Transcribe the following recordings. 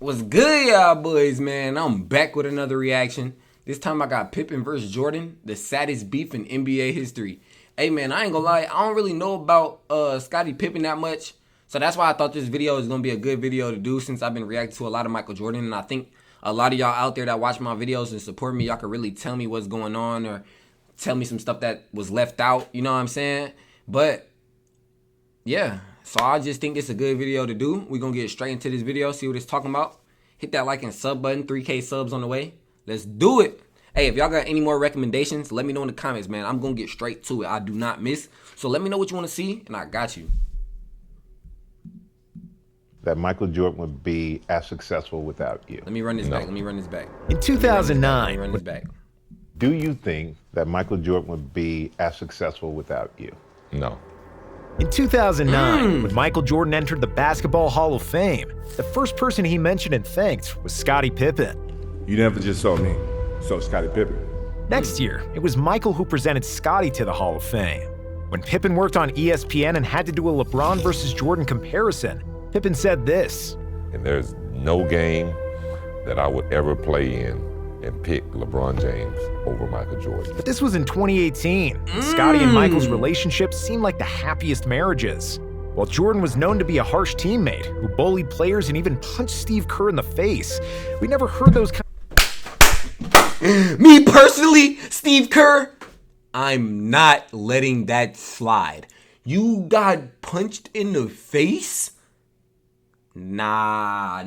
What's good, y'all boys, man? I'm back with another reaction. This time I got Pippen versus Jordan, the saddest beef in NBA history. Hey, man, I ain't gonna lie. I don't really know about Scottie Pippen that much. So that's why I thought this video is gonna be a good video to do, since I've been reacting to a lot of Michael Jordan. And I think a lot of y'all out there that watch my videos and support me, y'all can really tell me what's going on or tell me some stuff that was left out. You know what I'm saying? But yeah. So I just think this is a good video to do. We're going to get straight into this video, see what it's talking about. Hit that like and sub button. 3K subs on the way. Let's do it. Hey, if y'all got any more recommendations, let me know in the comments, man. I'm going to get straight to it. I do not miss. So let me know what you want to see, and I got you. That Michael Jordan would be as successful without you. Let me run this back. Let me run this back. In 2009. Let me run this back. Do you think that Michael Jordan would be as successful without you? No. In 2009, when Michael Jordan entered the Basketball Hall of Fame, the first person he mentioned and thanked was Scottie Pippen. You never just saw me, saw Scottie Pippen. Next year, it was Michael who presented Scottie to the Hall of Fame. When Pippen worked on ESPN and had to do a LeBron versus Jordan comparison, Pippen said this. And there's no game that I would ever play in and pick LeBron James over Michael Jordan. But this was in 2018. Scottie and Michael's relationship seemed like the happiest marriages. While Jordan was known to be a harsh teammate who bullied players and even punched Steve Kerr in the face, we never heard those Me personally, Steve Kerr, I'm not letting that slide. You got punched in the face? Nah.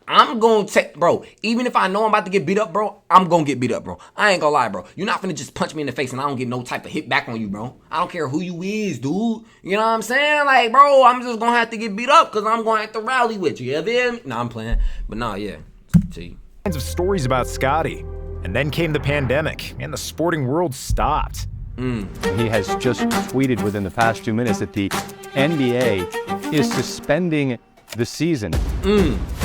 I'm gonna take, bro, even if I know I'm about to get beat up, bro, I'm gonna get beat up, bro. I ain't gonna lie, bro. You're not finna just punch me in the face and I don't get no type of hit back on you, bro. I don't care who you is, dude. You know what I'm saying? Like, bro, I'm just gonna have to get beat up because I'm gonna have to rally with you. You feel me? Nah, I'm playing. But nah, yeah. See. Kinds of stories about Scottie. And then came the pandemic, and the sporting world stopped. He has just tweeted within the past 2 minutes that the NBA is suspending the season.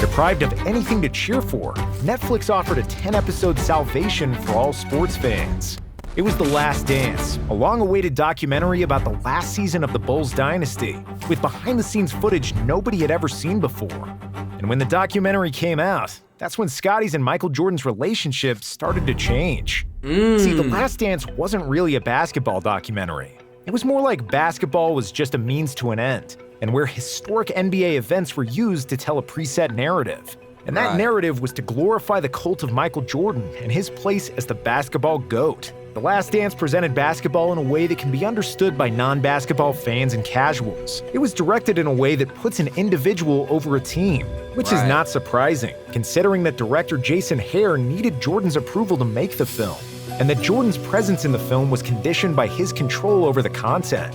Deprived of anything to cheer for, Netflix offered a 10-episode salvation for all sports fans. It was The Last Dance, a long-awaited documentary about the last season of the Bulls dynasty, with behind-the-scenes footage nobody had ever seen before. And when the documentary came out, that's when Scottie's and Michael Jordan's relationship started to change. See, The Last Dance wasn't really a basketball documentary. It was more like basketball was just a means to an end, and where historic NBA events were used to tell a preset narrative. And that narrative was to glorify the cult of Michael Jordan and his place as the basketball GOAT. The Last Dance presented basketball in a way that can be understood by non-basketball fans and casuals. It was directed in a way that puts an individual over a team, which is not surprising, considering that director Jason Hare needed Jordan's approval to make the film, and that Jordan's presence in the film was conditioned by his control over the content.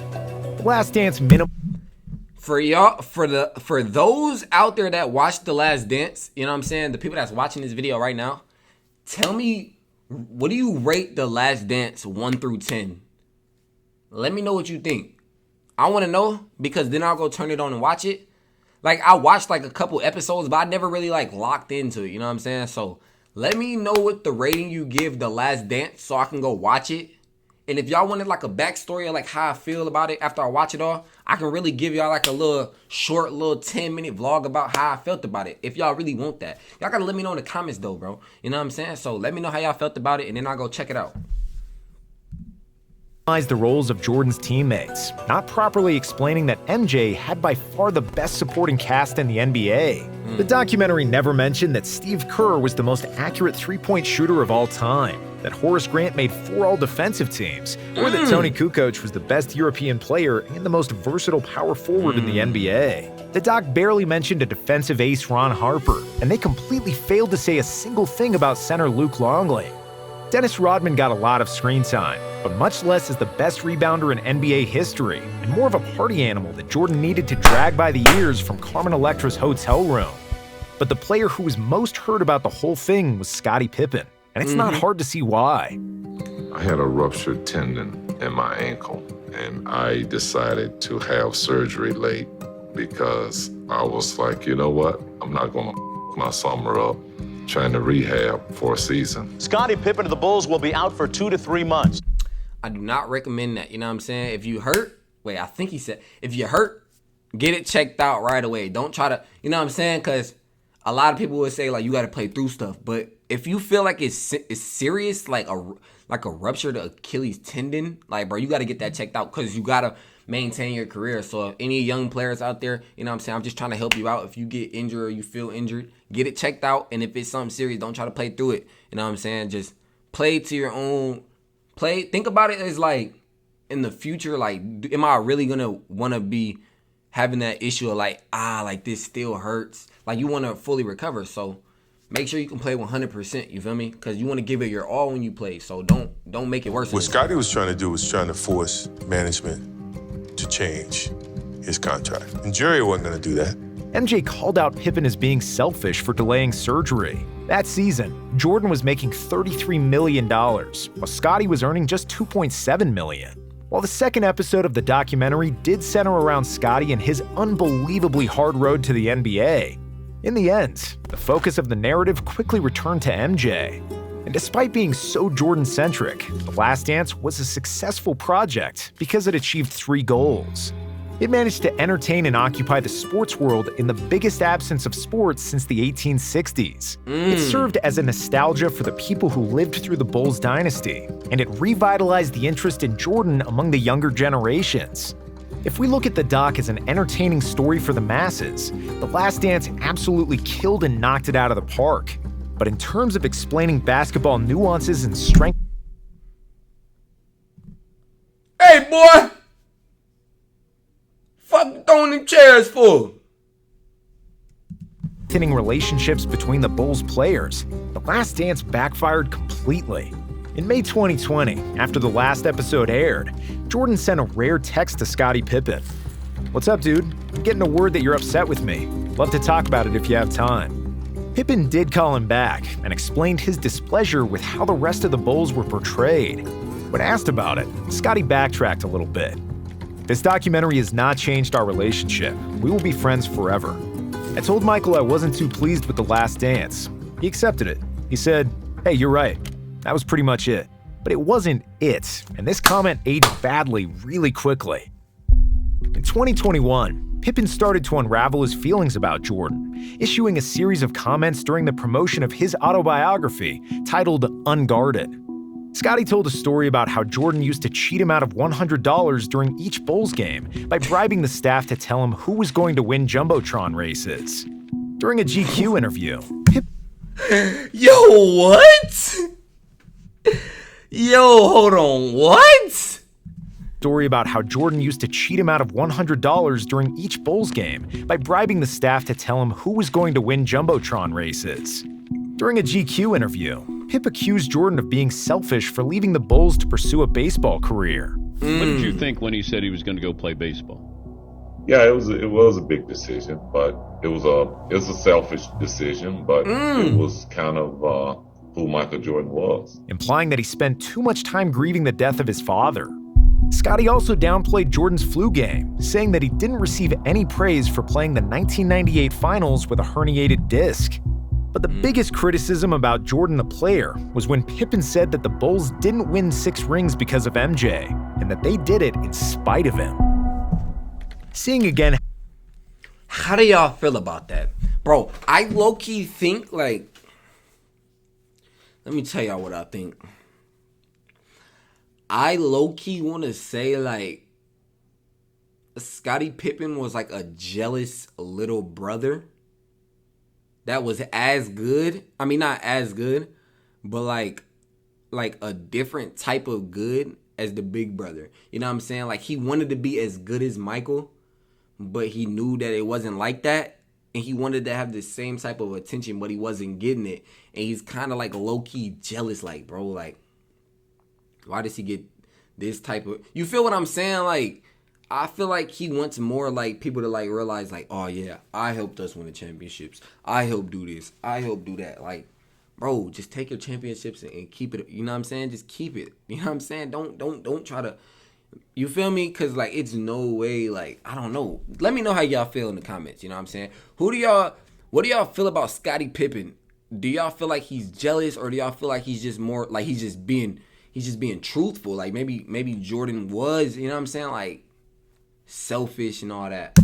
The Last Dance For y'all, for those out there that watched The Last Dance, you know what I'm saying? The people that's watching this video right now, tell me, what do you rate The Last Dance 1 through 10? Let me know what you think. I want to know, because then I'll go turn it on and watch it. Like, I watched like a couple episodes, but I never really like locked into it, you know what I'm saying? So let me know what the rating you give The Last Dance so I can go watch it. And if y'all wanted like a backstory of like how I feel about it after I watch it all, I can really give y'all like a little short, little 10-minute vlog about how I felt about it. If y'all really want that. Y'all gotta let me know in the comments though, bro. You know what I'm saying? So let me know how y'all felt about it, and then I'll go check it out. The roles of Jordan's teammates, not properly explaining that MJ had by far the best supporting cast in the NBA. The documentary never mentioned that Steve Kerr was the most accurate three-point shooter of all time, that Horace Grant made 4 all-defensive teams, or that Tony Kukoc was the best European player and the most versatile power forward in the NBA. The doc barely mentioned a defensive ace Ron Harper, and they completely failed to say a single thing about center Luke Longley. Dennis Rodman got a lot of screen time, but much less as the best rebounder in NBA history, and more of a party animal that Jordan needed to drag by the ears from Carmen Electra's hotel room. But the player who was most heard about the whole thing was Scottie Pippen, and it's not hard to see why. I had a ruptured tendon in my ankle, and I decided to have surgery late because I was like, you know what? I'm not gonna my summer up trying to rehab for a season. Scottie Pippen of the Bulls will be out for 2 to 3 months. I do not recommend that, you know what I'm saying? If you hurt, wait, I think he said, if you hurt, Get it checked out right away. Don't try to, you know what I'm saying? Because a lot of people would say, like, you got to play through stuff. But if you feel like it's serious, like a ruptured Achilles tendon, like, bro, you got to get that checked out because you got to maintain your career. So if any young players out there, you know what I'm saying, I'm just trying to help you out. If you get injured or you feel injured, get it checked out. And if it's something serious, don't try to play through it. You know what I'm saying? Just play to your own play. Think about it as, like, in the future, like, am I really going to want to be having that issue of, like this still hurts? Like, you want to fully recover. So make sure you can play 100%. You feel me? Because you want to give it your all when you play. So don't make it worse. What Scotty was trying to do was trying to force management to change his contract. And Jerry wasn't going to do that. MJ called out Pippen as being selfish for delaying surgery. That season, Jordan was making $33 million, while Scotty was earning just $2.7 million. While the second episode of the documentary did center around Scotty and his unbelievably hard road to the NBA, in the end, the focus of the narrative quickly returned to MJ. And despite being so Jordan-centric, The Last Dance was a successful project because it achieved 3 goals. It managed to entertain and occupy the sports world in the biggest absence of sports since the 1860s. It served as a nostalgia for the people who lived through the Bulls dynasty, and it revitalized the interest in Jordan among the younger generations. If we look at the doc as an entertaining story for the masses, The Last Dance absolutely killed and knocked it out of the park. But in terms of explaining basketball nuances and strength... Hey, boy! Fuck throwing them chairs for? Relationships between the Bulls players, The Last Dance backfired completely. In May 2020, after the last episode aired, Jordan sent a rare text to Scottie Pippen. "What's up, dude? I'm getting a word that you're upset with me. Love to talk about it if you have time." Pippen did call him back and explained his displeasure with how the rest of the Bulls were portrayed. When asked about it, Scottie backtracked a little bit. "This documentary has not changed our relationship. We will be friends forever. I told Michael I wasn't too pleased with The Last Dance. He accepted it. He said, 'Hey, you're right.' That was pretty much it. But it wasn't it, and this comment aged badly really quickly." In 2021, Pippen started to unravel his feelings about Jordan, issuing a series of comments during the promotion of his autobiography titled Unguarded. Scotty told a story about how Jordan used to cheat him out of $100 during each Bulls game by bribing the staff to tell him who was going to win Jumbotron races. During a GQ interview, Yo, what? Yo, hold on, what? Story about how Jordan used to cheat him out of $100 during each Bulls game by bribing the staff to tell him who was going to win Jumbotron races. During a GQ interview, Pip accused Jordan of being selfish for leaving the Bulls to pursue a baseball career. What did you think when he said he was going to go play baseball? Yeah, it was a big decision, but it was a selfish decision, but it was kind of who Michael Jordan was. Implying that he spent too much time grieving the death of his father. Scotty also downplayed Jordan's flu game, saying that he didn't receive any praise for playing the 1998 finals with a herniated disc. But the biggest criticism about Jordan the player was when Pippen said that the Bulls didn't win 6 rings because of MJ, and that they did it in spite of him. Seeing again... How do y'all feel about that? Bro, I low-key think, like... Let me tell y'all what I think. I low-key want to say, like... Scottie Pippen was like a jealous little brother that was as good. I mean, not as good, but like a different type of good as the big brother. You know what I'm saying? Like, he wanted to be as good as Michael, but he knew that it wasn't like that. And he wanted to have the same type of attention, but he wasn't getting it. And he's kind of like low-key jealous, like, bro, like, why does he get this type of... You feel what I'm saying? Like, I feel like he wants more, like, people to, like, realize, like, oh, yeah, I helped us win the championships. I helped do this. I helped do that. Like, bro, just take your championships and keep it. You know what I'm saying? Just keep it. You know what I'm saying? Don't try to... You feel me? Because, like, it's no way, like, I don't know. Let me know how y'all feel in the comments. You know what I'm saying? What do y'all feel about Scottie Pippen? Do y'all feel like he's jealous, or do y'all feel like he's just more, like, he's just being truthful? Like, maybe Jordan was, you know what I'm saying? Like, selfish and all that.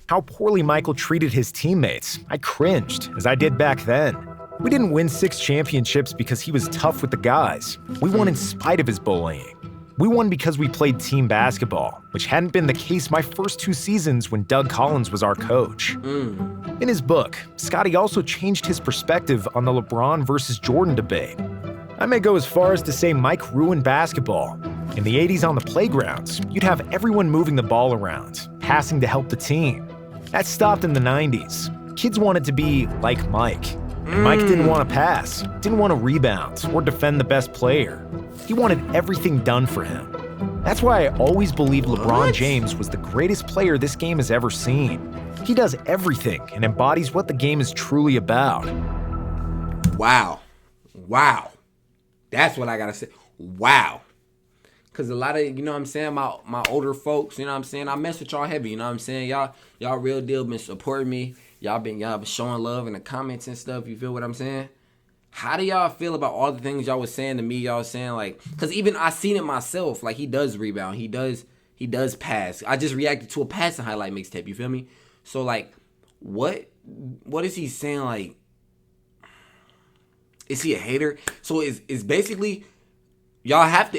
How poorly Michael treated his teammates. I cringed, as I did back then. We didn't win 6 championships because he was tough with the guys. We won in spite of his bullying. We won because we played team basketball, which hadn't been the case my first 2 seasons when Doug Collins was our coach. In his book, Scottie also changed his perspective on the LeBron versus Jordan debate. I may go as far as to say Mike ruined basketball. In the 80s on the playgrounds, you'd have everyone moving the ball around, passing to help the team. That stopped in the 90s. Kids wanted to be like Mike. And Mike didn't want to pass, didn't want to rebound, or defend the best player. He wanted everything done for him. That's why I always believed LeBron James was the greatest player this game has ever seen. He does everything and embodies what the game is truly about. Wow. That's what I gotta say. Wow. Cause a lot of, you know what I'm saying, my older folks, you know what I'm saying, I mess with y'all heavy, you know what I'm saying? Y'all real deal been supporting me. Y'all been showing love in the comments and stuff, you feel what I'm saying? How do y'all feel about all the things y'all was saying to me? Y'all saying like, cause even I seen it myself, like he does rebound, he does pass. I just reacted to a passing highlight mixtape, you feel me? So like, what is he saying? Like, is he a hater? So is basically y'all have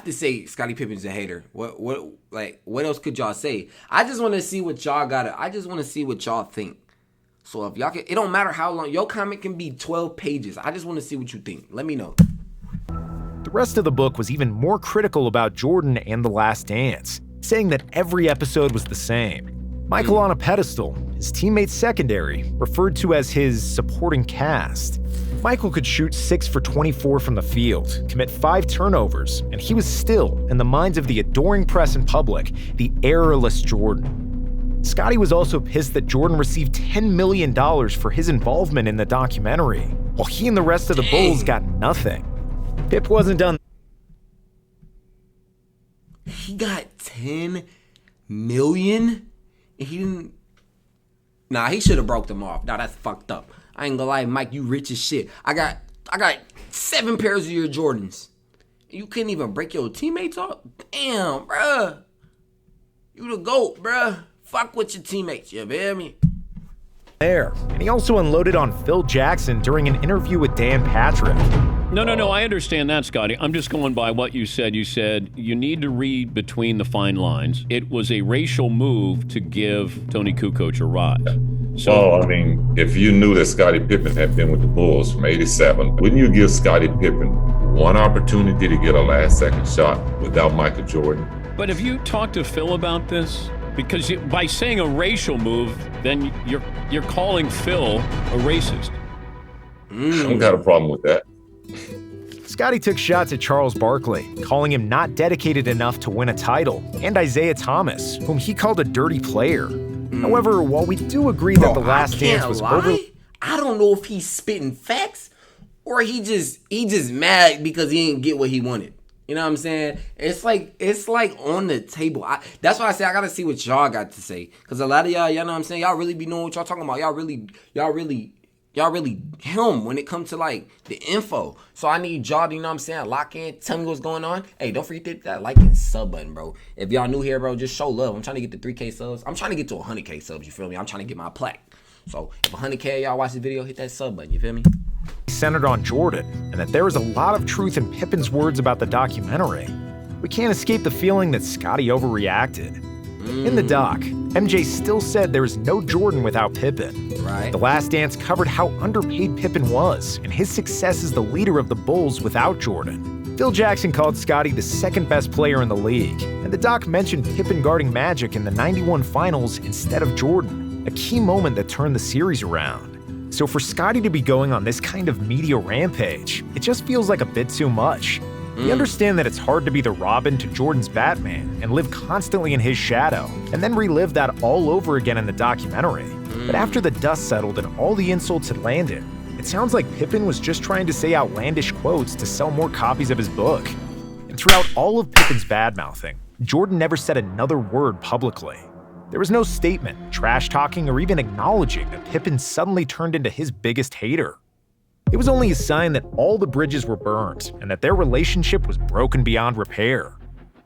to say Scottie Pippen's a hater. What else could y'all say? I just want to see what y'all I just want to see what y'all think. So if y'all it don't matter how long your comment can be 12 pages. I just want to see what you think. Let me know. The rest of the book was even more critical about Jordan and The Last Dance, saying that every episode was the same. Michael on a pedestal, his teammates secondary, referred to as his supporting cast. Michael could shoot 6 for 24 from the field, commit 5 turnovers, and he was still, in the minds of the adoring press and public, the errorless Jordan. Scottie was also pissed that Jordan received $10 million for his involvement in the documentary, while he and the rest of the Bulls got nothing. Pip wasn't done. He got $10 million? He didn't. Nah, he should have broke them off. Nah, that's fucked up. I ain't gonna lie, Mike, you rich as shit. I got 7 pairs of your Jordans. You couldn't even break your teammates off? Damn, bruh. You the GOAT, bruh. Fuck with your teammates, you feel me? There, and he also unloaded on Phil Jackson during an interview with Dan Patrick. No, I understand that, Scottie. I'm just going by what you said. You said you need to read between the fine lines. It was a racial move to give Tony Kukoc a rise. So, well, I mean, if you knew that Scottie Pippen had been with the Bulls from '87, wouldn't you give Scottie Pippen one opportunity to get a last-second shot without Michael Jordan? But have you talked to Phil about this? Because by saying a racial move, then you're calling Phil a racist. I don't got a problem with that. Scottie took shots at Charles Barkley, calling him not dedicated enough to win a title, and Isaiah Thomas, whom he called a dirty player. However, while we do agree that The Last Dance was over, I don't know if he's spitting facts or he just mad because he didn't get what he wanted. You know what I'm saying? It's like on the table. That's why I say I gotta see what y'all got to say, cause a lot of y'all know what I'm saying. Y'all really be knowing what y'all talking about. Y'all really him when it comes to like the info. So I need y'all to, you know what I'm saying, lock in, tell me what's going on. Hey, don't forget to hit that like and sub button, bro. If y'all new here, bro, just show love. I'm trying to get to 3K subs. I'm trying to get to 100K subs, you feel me? I'm trying to get my plaque. So if 100K y'all watch the video, hit that sub button, you feel me? Centered on Jordan, and that there was a lot of truth in Pippen's words about the documentary. We can't escape the feeling that Scottie overreacted. In the doc, MJ still said there is no Jordan without Pippen. Right. The Last Dance covered how underpaid Pippen was and his success as the leader of the Bulls without Jordan. Phil Jackson called Scottie the second best player in the league, and the doc mentioned Pippen guarding Magic in the '91 finals instead of Jordan, a key moment that turned the series around. So for Scottie to be going on this kind of media rampage, it just feels like a bit too much. We understand that it's hard to be the Robin to Jordan's Batman and live constantly in his shadow, and then relive that all over again in the documentary. But after the dust settled and all the insults had landed, it sounds like Pippen was just trying to say outlandish quotes to sell more copies of his book. And throughout all of Pippen's badmouthing, Jordan never said another word publicly. There was no statement, trash-talking, or even acknowledging that Pippen suddenly turned into his biggest hater. It was only a sign that all the bridges were burned and that their relationship was broken beyond repair.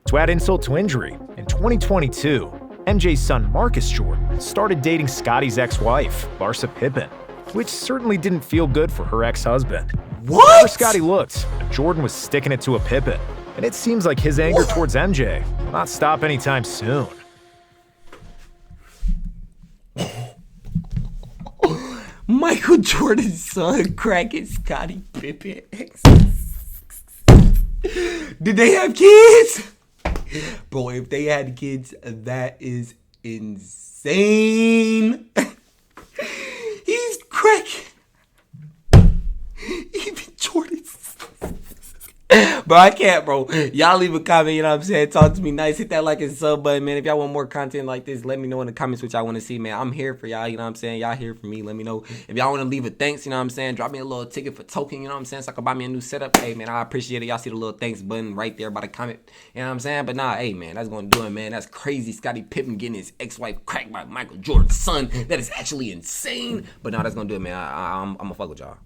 To add insult to injury, in 2022, MJ's son Marcus Jordan started dating Scotty's ex-wife, Larsa Pippen, which certainly didn't feel good for her ex-husband. What? Wherever Scotty looked, Jordan was sticking it to a Pippen, and it seems like his anger towards MJ will not stop anytime soon. Michael Jordan's son cracking Scottie Pippen. Did they have kids? Bro, if they had kids, that is insane. He's cracking. Even Jordan's. Bro, I can't, bro. Y'all leave a comment, you know what I'm saying? Talk to me nice. Hit that like and sub button, man. If y'all want more content like this, let me know in the comments what y'all want to see, man. I'm here for y'all, you know what I'm saying? Y'all here for me. Let me know. If y'all want to leave a thanks, you know what I'm saying? Drop me a little ticket for token, you know what I'm saying? So I can buy me a new setup. Hey, man, I appreciate it. Y'all see the little thanks button right there by the comment. You know what I'm saying? But nah, hey, man, that's going to do it, man. That's crazy. Scottie Pippen getting his ex-wife cracked by Michael Jordan's son. That is actually insane. But nah, that's going to do it, man. I'm going to fuck with y'all.